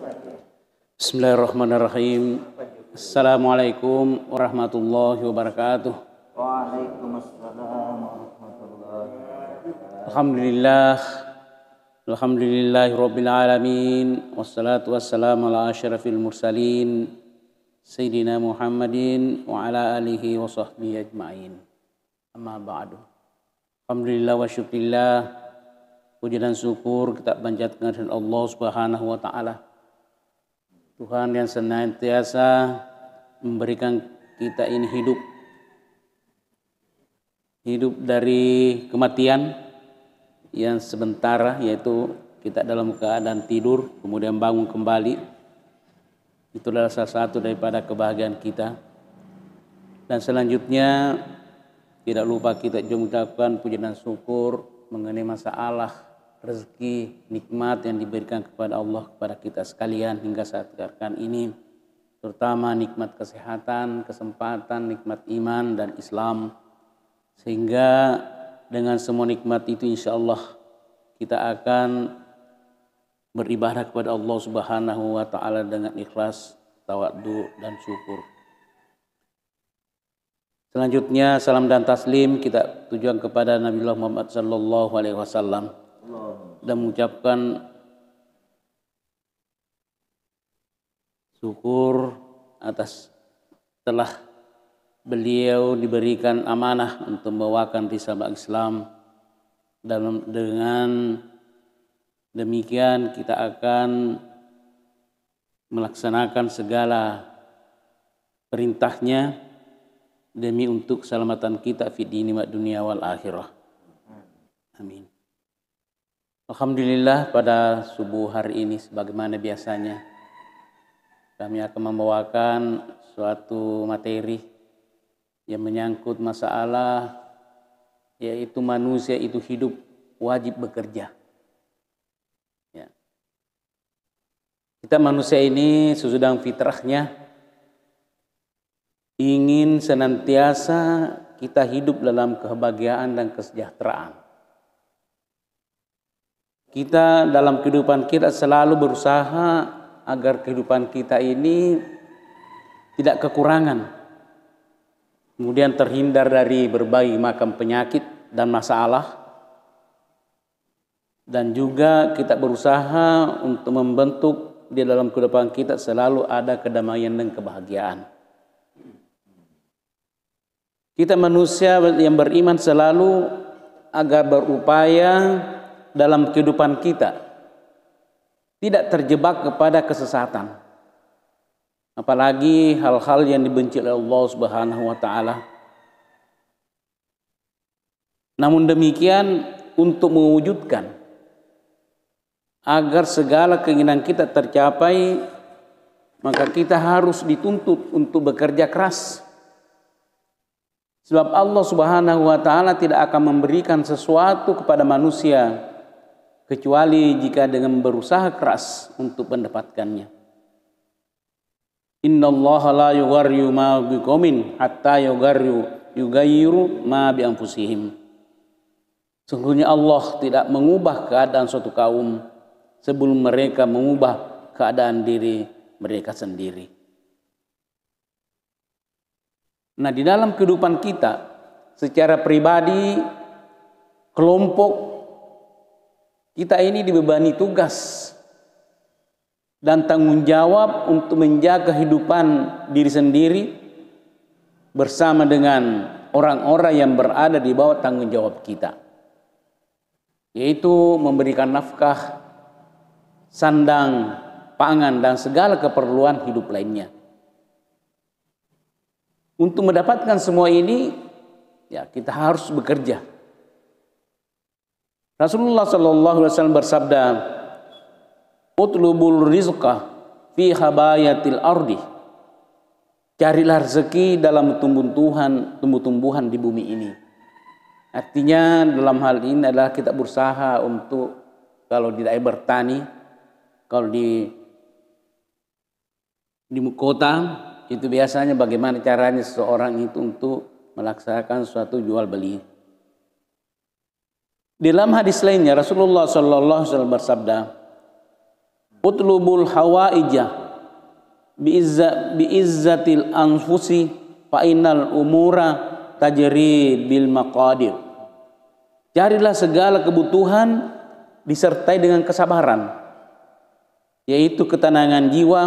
Bismillahirrahmanirrahim. Assalamualaikum warahmatullahi wabarakatuh. Waalaikumsalam warahmatullahi wabarakatuh. Alhamdulillahirabbil alamin wassalatu wassalamu ala asyrafil mursalin sayyidina Muhammadin wa ala alihi wa sahbihi ajmain. Amma ba'du. Alhamdulillah wa syukrillah, puji dan syukur kita panjatkan kepada Allah Subhanahu wa taala, Tuhan yang senantiasa memberikan kita ini hidup dari kematian yang sementara, yaitu kita dalam keadaan tidur kemudian bangun kembali. Itu adalah salah satu daripada kebahagiaan kita. Dan selanjutnya tidak lupa kita juga mengucapkan puji dan syukur mengenai masalah rezeki, nikmat yang diberikan kepada Allah kepada kita sekalian hingga saat sekarang ini, terutama nikmat kesehatan, kesempatan, nikmat iman dan Islam, sehingga dengan semua nikmat itu insya Allah kita akan beribadah kepada Allah Subhanahu wa taala dengan ikhlas, tawadhu dan syukur. Selanjutnya salam dan taslim kita tujuan kepada Nabi Muhammad sallallahu alaihi wasallam dan mengucapkan syukur atas telah beliau diberikan amanah untuk membawakan risalah Islam. Dengan demikian kita akan melaksanakan segala perintahnya demi untuk keselamatan kita fi dini wa dunia wal akhirah. Amin. Alhamdulillah, pada subuh hari ini sebagaimana biasanya kami akan membawakan suatu materi yang menyangkut masalah, yaitu manusia itu hidup wajib bekerja. Ya. Kita manusia ini sesudah fitrahnya ingin senantiasa kita hidup dalam kebahagiaan dan kesejahteraan. Kita dalam kehidupan kita selalu berusaha agar kehidupan kita ini tidak kekurangan, kemudian terhindar dari berbagai macam penyakit dan masalah, dan juga kita berusaha untuk membentuk di dalam kehidupan kita selalu ada kedamaian dan kebahagiaan. Kita manusia yang beriman selalu agar berupaya dalam kehidupan kita tidak terjebak kepada kesesatan, apalagi hal-hal yang dibenci oleh Allah Subhanahu wa taala. Namun demikian, untuk mewujudkan agar segala keinginan kita tercapai, maka kita harus dituntut untuk bekerja keras. Sebab Allah Subhanahu wa taala tidak akan memberikan sesuatu kepada manusia kecuali jika dengan berusaha keras untuk mendapatkannya. Innallaha la yughayyiru ma biqaumin hatta yughayyiru ma bi anfusihim. Sungguhnya Allah tidak mengubah keadaan suatu kaum sebelum mereka mengubah keadaan diri mereka sendiri. Nah, di dalam kehidupan kita secara pribadi, kelompok, kita ini dibebani tugas dan tanggung jawab untuk menjaga kehidupan diri sendiri bersama dengan orang-orang yang berada di bawah tanggung jawab kita, yaitu memberikan nafkah, sandang, pangan, dan segala keperluan hidup lainnya. Untuk mendapatkan semua ini, ya kita harus bekerja. Rasulullah sallallahu alaihi wasallam bersabda, "Utlubul rizqa fi habayatil ardi." Carilah rezeki dalam tumbuh-tumbuhan di bumi ini. Artinya dalam hal ini adalah kita berusaha untuk, kalau tidak bertani, kalau di kota itu biasanya bagaimana caranya seseorang itu untuk melaksanakan suatu jual beli. Di dalam hadis lainnya Rasulullah sallallahu alaihi wasallam bersabda, utlubul hawaija biizzatil anfusi fa innal umura tajri bil maqadir. Carilah segala kebutuhan disertai dengan kesabaran, yaitu ketenangan jiwa,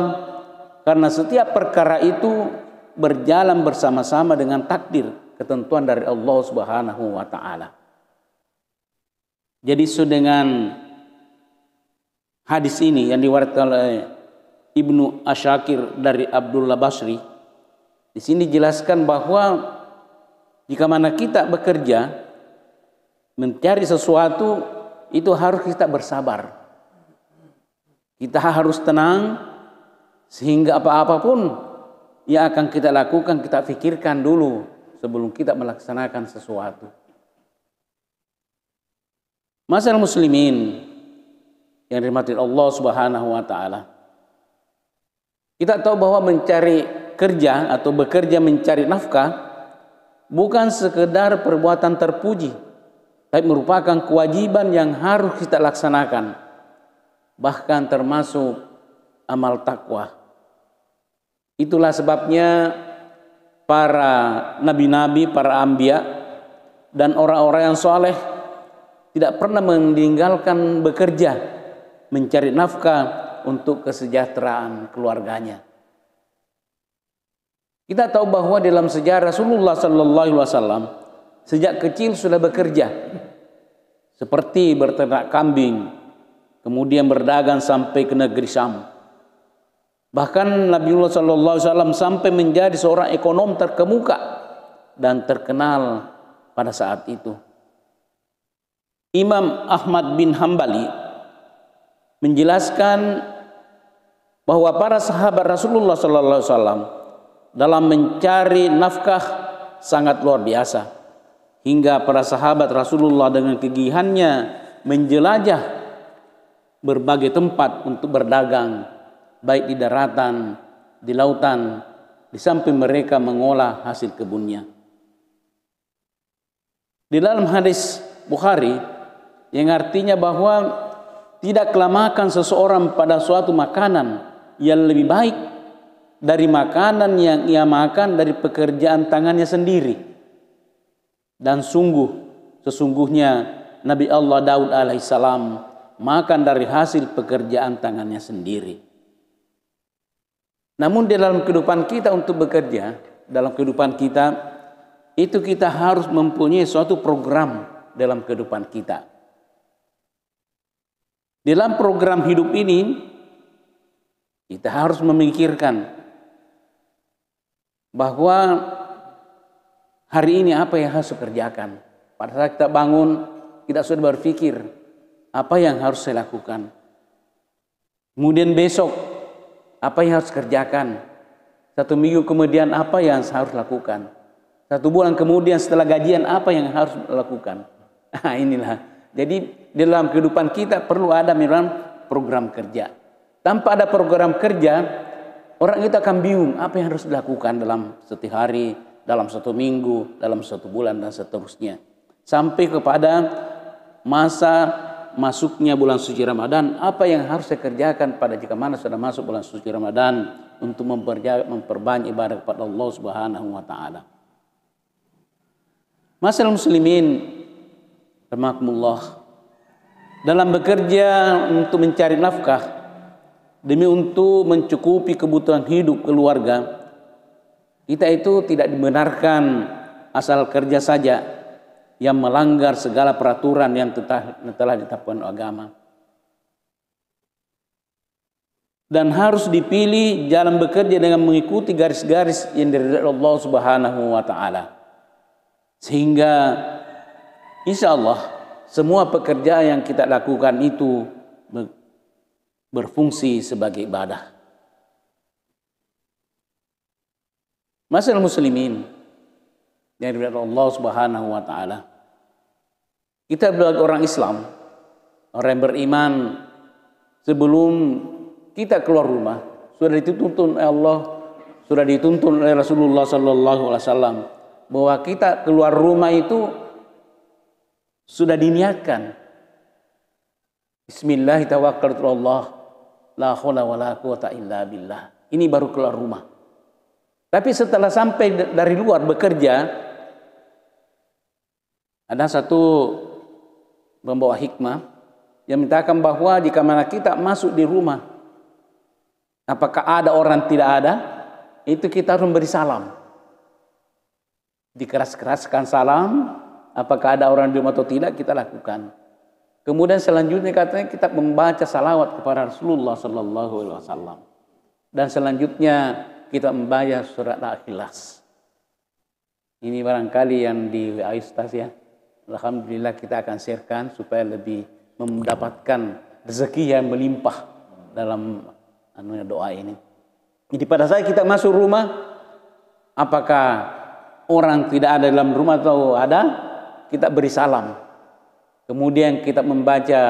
karena setiap perkara itu berjalan bersama-sama dengan takdir, ketentuan dari Allah Subhanahu wa taala. Jadi dengan hadis ini yang diriwayatkan oleh Ibnu Asyakir dari Abdullah Basri, di sini dijelaskan bahwa jika mana kita bekerja mencari sesuatu, itu harus kita bersabar. Kita harus tenang sehingga apa-apapun yang akan kita lakukan kita pikirkan dulu sebelum kita melaksanakan sesuatu. Masyaallah muslimin yang dirahmati Allah Subhanahu wa taala. Kita tahu bahwa mencari kerja atau bekerja mencari nafkah bukan sekedar perbuatan terpuji, tapi merupakan kewajiban yang harus kita laksanakan, bahkan termasuk amal takwa. Itulah sebabnya para nabi-nabi, para anbiya dan orang-orang yang soleh tidak pernah meninggalkan bekerja mencari nafkah untuk kesejahteraan keluarganya. Kita tahu bahwa dalam sejarah Rasulullah sallallahu alaihi wasallam sejak kecil sudah bekerja, seperti berternak kambing, kemudian berdagang sampai ke negeri Syam. Bahkan Nabiullah sallallahu alaihi wasallam sampai menjadi seorang ekonom terkemuka dan terkenal pada saat itu. Imam Ahmad bin Hambali menjelaskan bahwa para sahabat Rasulullah sallallahu alaihi wasallam dalam mencari nafkah sangat luar biasa, hingga para sahabat Rasulullah dengan kegigihannya menjelajah berbagai tempat untuk berdagang, baik di daratan, di lautan, di samping mereka mengolah hasil kebunnya. Di dalam hadis Bukhari yang artinya bahwa tidak kelamakan seseorang pada suatu makanan yang lebih baik dari makanan yang ia makan dari pekerjaan tangannya sendiri. Dan sesungguhnya Nabi Allah Daud alaihissalam makan dari hasil pekerjaan tangannya sendiri. Namun dalam kehidupan kita untuk bekerja, dalam kehidupan kita itu kita harus mempunyai suatu program dalam kehidupan kita. Dalam program hidup ini kita harus memikirkan bahwa hari ini apa yang harus dikerjakan. Pada saat kita bangun, kita sudah berpikir apa yang harus saya lakukan. Kemudian besok apa yang harus kerjakan. 1 minggu kemudian apa yang harus lakukan. 1 bulan kemudian setelah gajian apa yang harus lakukan. Nah, inilah. Jadi dalam kehidupan kita perlu ada memang program kerja. Tanpa ada program kerja, orang itu akan bingung apa yang harus dilakukan dalam setiap hari, dalam 1 minggu, dalam 1 bulan dan seterusnya. Sampai kepada masa masuknya bulan suci Ramadan, apa yang harus saya kerjakan pada jika mana sudah masuk bulan suci Ramadan untuk memperbanyak ibadah kepada Allah Subhanahu wa taala. Masyaallah muslimin rahimakumullah, dalam bekerja untuk mencari nafkah demi untuk mencukupi kebutuhan hidup keluarga, kita itu tidak dibenarkan asal kerja saja yang melanggar segala peraturan yang telah ditetapkan agama. Dan harus dipilih jalan bekerja dengan mengikuti garis-garis yang diridhai Allah Subhanahu wa taala. Sehingga insya Allah semua pekerjaan yang kita lakukan itu berfungsi sebagai ibadah. Masyaallah muslimin yang diridhai Allah Subhanahu wa taala. Kita sebagai orang Islam, orang yang beriman, sebelum kita keluar rumah sudah dituntun oleh Allah, sudah dituntun oleh Rasulullah sallallahu alaihi wasallam bahwa kita keluar rumah itu sudah diniatkan bismillah tawakkaltu Allah La haula wala quwata illa billah. Ini baru keluar rumah. Tapi setelah sampai dari luar bekerja, ada satu membawa hikmah yang mintakan bahwa jika mana kita masuk di rumah, apakah ada orang tidak ada, itu kita harus memberi salam. Dikeras-keraskan salam, apakah ada orang di rumah atau tidak, kita lakukan. Kemudian selanjutnya katanya kita membaca salawat kepada Rasulullah Sallallahu Alaihi Wasallam. Dan selanjutnya kita membaca surat Al-Ikhlas. Ini barangkali yang di WA Ustaz ya. Alhamdulillah kita akan sharekan supaya lebih mendapatkan rezeki yang melimpah dalam doa ini. Jadi pada saat kita masuk rumah, apakah orang tidak ada dalam rumah atau ada, kita beri salam. Kemudian kita membaca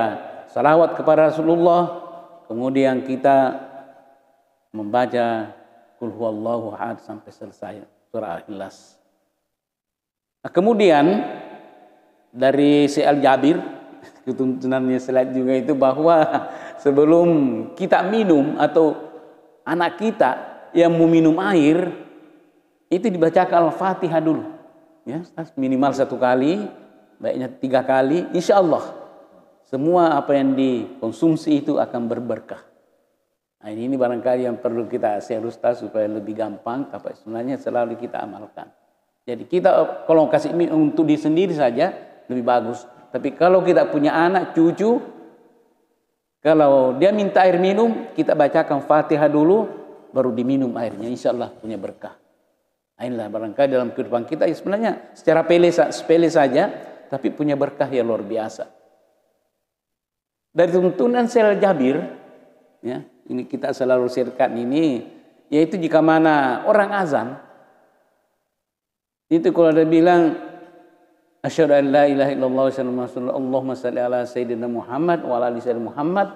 salawat kepada Rasulullah. Kemudian kita membaca Qul huwallahu ahad sampai selesai surah Al-Ikhlas. Nah, kemudian dari Syekh Al-Jabir, tuntunannya slide juga itu, bahwa sebelum kita minum atau anak kita yang mau minum air, itu dibacakan Al-Fatihah dulu. Ya, minimal 1 kali, baiknya 3 kali, insya Allah semua apa yang dikonsumsi itu akan berberkah. Nah, ini barangkali yang perlu kita share Ustaz supaya lebih gampang, tapi sebenarnya selalu kita amalkan. Jadi kita kalau kasih untuk diri sendiri saja lebih bagus. Tapi kalau kita punya anak, cucu, kalau dia minta air minum, kita bacakan Fatihah dulu, baru diminum airnya, insya Allah punya berkah. Inilah barangkali dalam kehidupan kita sebenarnya secara sepele saja, tapi punya berkah yang luar biasa. Dari tuntunan Syekh Jabir, ya, ini kita selalu sharekan ini, yaitu jika mana orang azan, itu kalau dia bilang asyhadu an la ilaha illallah wa sallallahu alaihi wasallam Allahumma shalli ala sayyidina Muhammad wa ala ali sayyidina Muhammad,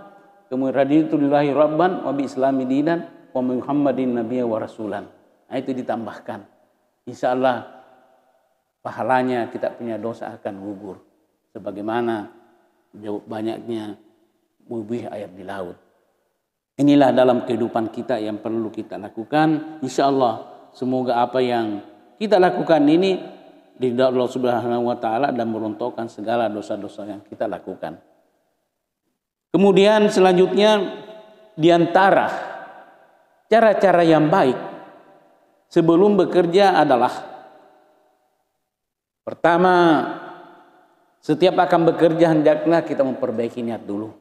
kemudian raditu lillahi rabban wa bi islami dinan wa Muhammadin nabiyyan wa rasulan. Nah, itu ditambahkan. Insya Allah pahalanya kita punya dosa akan gugur. Sebagaimana banyaknya buih air di laut. Inilah dalam kehidupan kita yang perlu kita lakukan. Insya Allah semoga apa yang kita lakukan ini diridhoi Allah Subhanahu wa taala dan merontokkan segala dosa-dosa yang kita lakukan. Kemudian selanjutnya di antara cara-cara yang baik sebelum bekerja adalah pertama, setiap akan bekerja hendaklah kita memperbaiki niat dulu.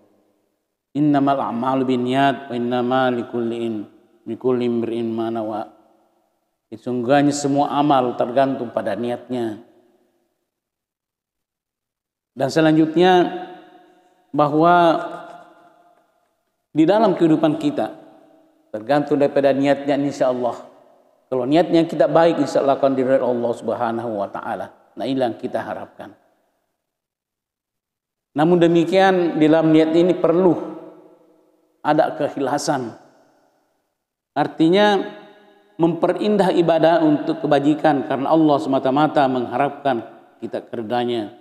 Innamal a'malu binniyat wa innamal likulli imrin ma nawa. Sesungguhnya semua amal tergantung pada niatnya. Dan selanjutnya bahwa di dalam kehidupan kita tergantung daripada niatnya, insya Allah. Kalau niatnya kita baik, insya Allah akan diridhoi Allah Subhanahu wa taala. Nah, inilah yang kita harapkan. Namun demikian di dalam niat ini perlu ada keikhlasan. Artinya memperindah ibadah untuk kebajikan karena Allah semata-mata mengharapkan kita keridhaannya.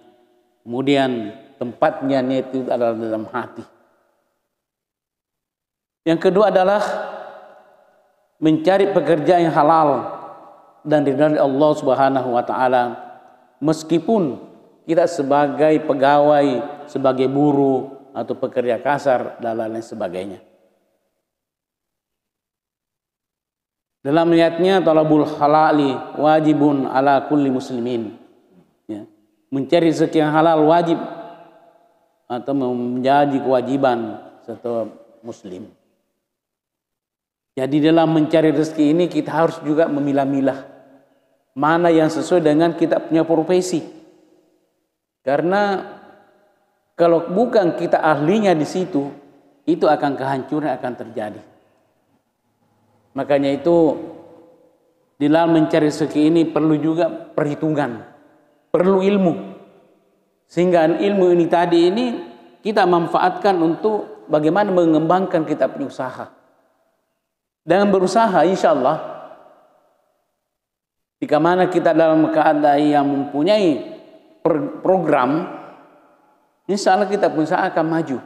Kemudian tempatnya niat itu adalah dalam hati. Yang kedua adalah mencari pekerjaan yang halal dan diridhoi Allah Subhanahu wa taala, meskipun kita sebagai pegawai, sebagai buruh atau pekerja kasar dan lain sebagainya. Dalam niatnya talabul halali wajibun ala kulli muslimin. Ya. Mencari rezeki yang halal wajib atau menjadi kewajiban setiap muslim. Jadi dalam mencari rezeki ini kita harus juga memilah-milah mana yang sesuai dengan kita punya profesi. Karena kalau bukan kita ahlinya di situ, itu akan kehancuran akan terjadi. Makanya itu di dalam mencari rezeki ini perlu juga perhitungan, perlu ilmu. Sehingga ilmu ini tadi ini kita manfaatkan untuk bagaimana mengembangkan kita punya usaha. Dengan berusaha insya Allah, jika mana kita dalam keadaan yang mempunyai program, insya Allah kita pun akan maju.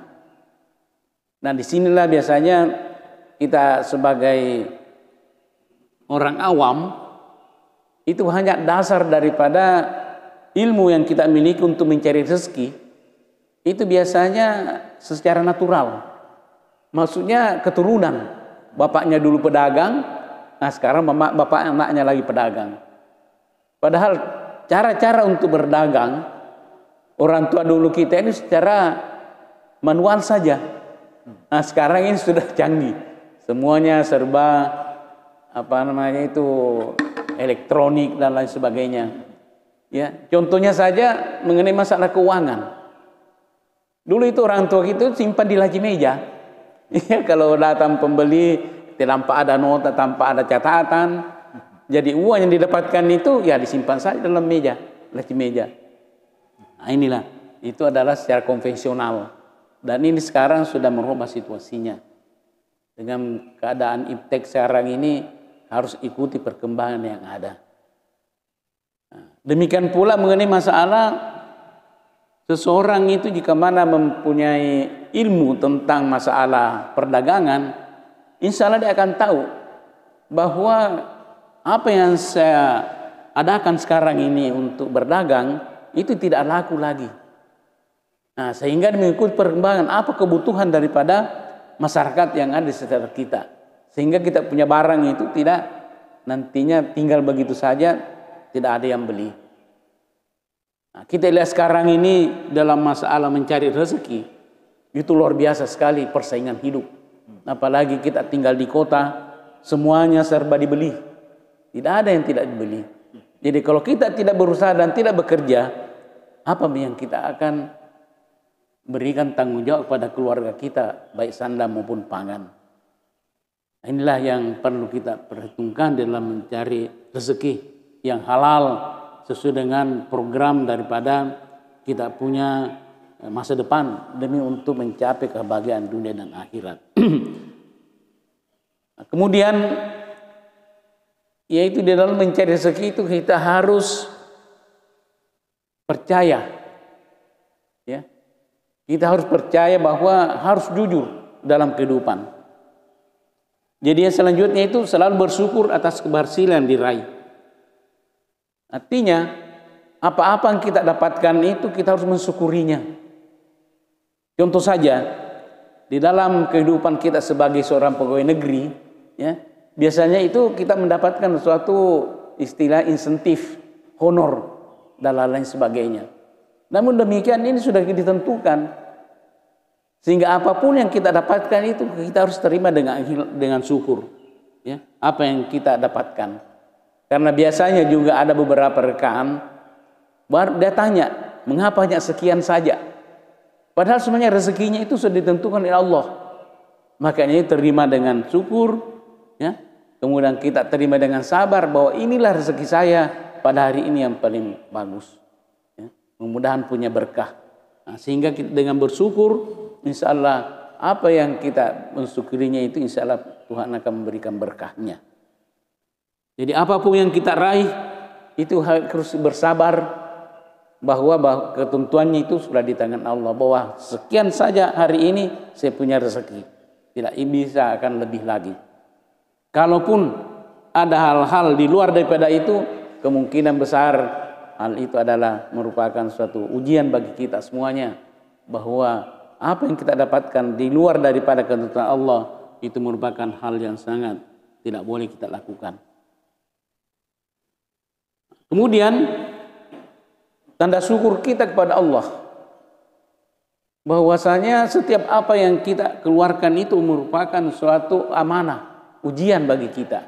Nah disinilah biasanya kita sebagai orang awam itu hanya dasar daripada ilmu yang kita miliki untuk mencari rezeki itu biasanya secara natural. Maksudnya keturunan. Bapaknya dulu pedagang, nah sekarang bapak anaknya lagi pedagang. Padahal cara-cara untuk berdagang orang tua dulu kita ini secara manual saja. Nah sekarang ini sudah canggih. Semuanya serba elektronik dan lain sebagainya. Ya, contohnya saja mengenai masalah keuangan. Dulu itu orang tua kita simpan di laci meja. Ya, kalau datang pembeli tanpa ada nota, tanpa ada catatan, jadi uang yang didapatkan itu ya disimpan saja dalam meja, laci meja. Nah, inilah itu adalah secara konvensional. Dan ini sekarang sudah merubah situasinya. Dengan keadaan iptek sekarang ini harus ikuti perkembangan yang ada. Demikian pula mengenai masalah seseorang itu jika mana mempunyai ilmu tentang masalah perdagangan, insya Allah dia akan tahu bahwa apa yang saya adakan sekarang ini untuk berdagang itu tidak laku lagi. Nah, sehingga mengikuti perkembangan apa kebutuhan daripada masyarakat yang ada di sekitar kita. Sehingga kita punya barang itu tidak nantinya tinggal begitu saja, tidak ada yang beli. Nah, kita lihat sekarang ini dalam masalah mencari rezeki, itu luar biasa sekali persaingan hidup. Apalagi kita tinggal di kota, semuanya serba dibeli. Tidak ada yang tidak dibeli. Jadi kalau kita tidak berusaha dan tidak bekerja, apa yang kita akan berikan tanggung jawab pada keluarga kita, baik sandang maupun pangan. Inilah yang perlu kita perhitungkan dalam mencari rezeki yang halal sesuai dengan program daripada kita punya masa depan demi untuk mencapai kebahagiaan dunia dan akhirat. Kemudian yaitu di dalam mencari rezeki itu kita harus percaya, ya. Kita harus percaya bahwa harus jujur dalam kehidupan. Jadi yang selanjutnya itu selalu bersyukur atas keberhasilan yang diraih. Artinya apa-apa yang kita dapatkan itu kita harus mensyukurinya. Contoh saja di dalam kehidupan kita sebagai seorang pegawai negeri, ya, biasanya itu kita mendapatkan suatu istilah insentif, honor dan lain sebagainya. Namun demikian ini sudah ditentukan sehingga apapun yang kita dapatkan itu kita harus terima dengan syukur, ya, apa yang kita dapatkan. Karena biasanya juga ada beberapa rekan dia tanya, mengapa hanya sekian saja? Padahal sebenarnya rezekinya itu sudah ditentukan oleh Allah. Makanya terima dengan syukur, ya. Kemudian kita terima dengan sabar bahwa inilah rezeki saya pada hari ini yang paling bagus. Mudah-mudahan punya berkah. Nah, sehingga kita dengan bersyukur, insya Allah apa yang kita mensyukurinya itu insya Allah Tuhan akan memberikan berkahnya. Jadi apapun yang kita raih itu harus bersabar bahwa ketentuannya itu sudah di tangan Allah. Bahwa sekian saja hari ini saya punya rezeki, tidak bisa akan lebih lagi. Kalaupun ada hal-hal di luar daripada itu, kemungkinan besar hal itu adalah merupakan suatu ujian bagi kita semuanya, bahwa apa yang kita dapatkan di luar daripada ketentuan Allah itu merupakan hal yang sangat tidak boleh kita lakukan. Kemudian tanda syukur kita kepada Allah bahwasanya setiap apa yang kita keluarkan itu merupakan suatu amanah, ujian bagi kita.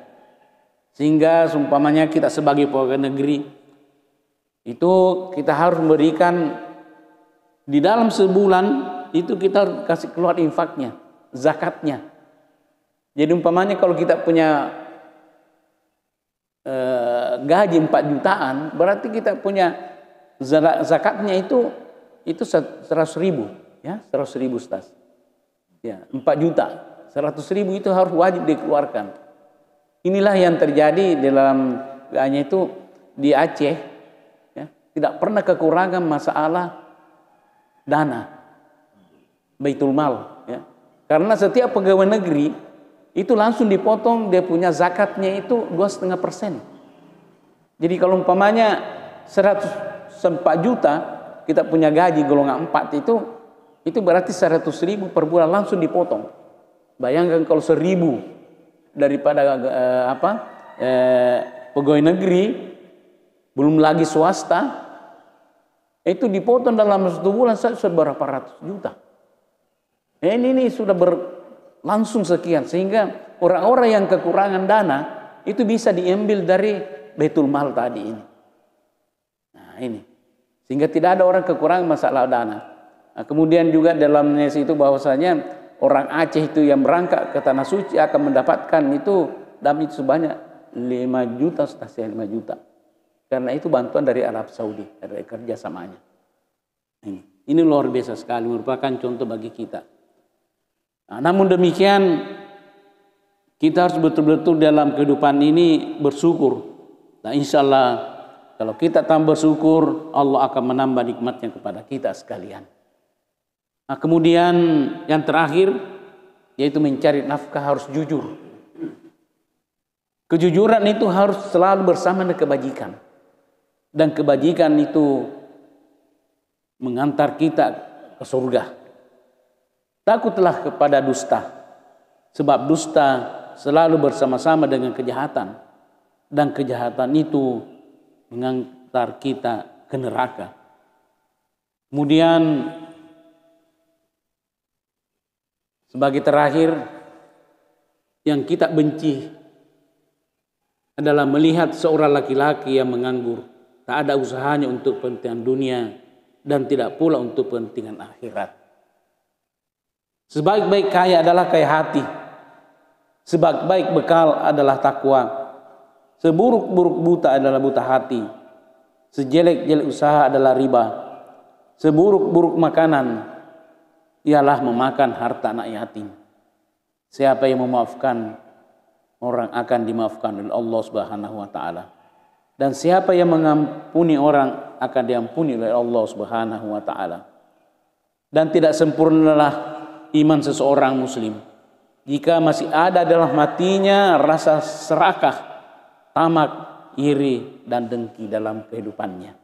Sehingga seumpamanya kita sebagai pegawai negeri itu kita harus memberikan di dalam sebulan itu kita harus kasih keluar infaknya, zakatnya. Jadi umpamanya kalau kita punya gaji 4 jutaan, berarti kita punya zakatnya itu 100.000, ya, 100.000 Ustaz. Ya, 4 juta, 100.000 itu harus wajib dikeluarkan. Inilah yang terjadi dalam hanya itu di Aceh. Tidak pernah kekurangan masalah dana Baitul Mal, ya. Karena setiap pegawai negeri itu langsung dipotong dia punya zakatnya itu 2,5%. Jadi kalau umpamanya 104 juta kita punya gaji golongan 4 itu berarti 100.000 per bulan langsung dipotong. Bayangkan kalau 1.000 daripada pegawai negeri, belum lagi swasta, itu dipotong dalam 1 bulan seberapa ratus juta. Ini sudah berlangsung sekian, sehingga orang-orang yang kekurangan dana itu bisa diambil dari Baitul Mal tadi ini. Nah ini, sehingga tidak ada orang kekurangan masalah dana. Nah, kemudian juga dalam nes itu bahwasanya orang Aceh itu yang berangkat ke Tanah Suci akan mendapatkan itu dam itu sebanyak 5 juta, 5 juta. Karena itu bantuan dari Arab Saudi, dari kerjasamanya. Ini luar biasa sekali, merupakan contoh bagi kita. Nah, namun demikian kita harus betul-betul dalam kehidupan ini bersyukur. Nah, insya Allah kalau kita tambah bersyukur, Allah akan menambah nikmatnya kepada kita sekalian. Nah, kemudian yang terakhir yaitu mencari nafkah harus jujur. Kejujuran itu harus selalu bersama dengan kebajikan. Dan kebajikan itu mengantar kita ke surga. Takutlah kepada dusta, sebab dusta selalu bersama-sama dengan kejahatan, dan kejahatan itu mengantar kita ke neraka. Kemudian sebagai terakhir, yang kita benci adalah melihat seorang laki-laki yang menganggur, tak ada usahanya untuk kepentingan dunia dan tidak pula untuk kepentingan akhirat. Sebaik-baik kaya adalah kaya hati. Sebaik-baik bekal adalah takwa. Seburuk-buruk buta adalah buta hati. Sejelek-jelek usaha adalah riba. Seburuk-buruk makanan ialah memakan harta anak yatim. Siapa yang memaafkan orang akan dimaafkan oleh Allah Subhanahu wa taala. Dan siapa yang mengampuni orang akan diampuni oleh Allah Subhanahu wa taala. Dan tidak sempurnalah iman seseorang muslim jika masih ada dalam hatinya rasa serakah, tamak, iri dan dengki dalam kehidupannya.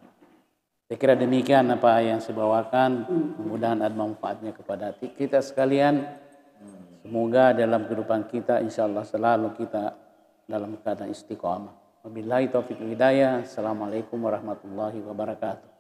Saya kira demikian apa yang saya bawakan. Mudah-mudahan ada manfaatnya kepada kita sekalian. Semoga dalam kehidupan kita insyaallah selalu kita dalam keadaan istiqamah. Wabillahi taufiq wal hidayah. Assalamualaikum warahmatullahi wabarakatuh.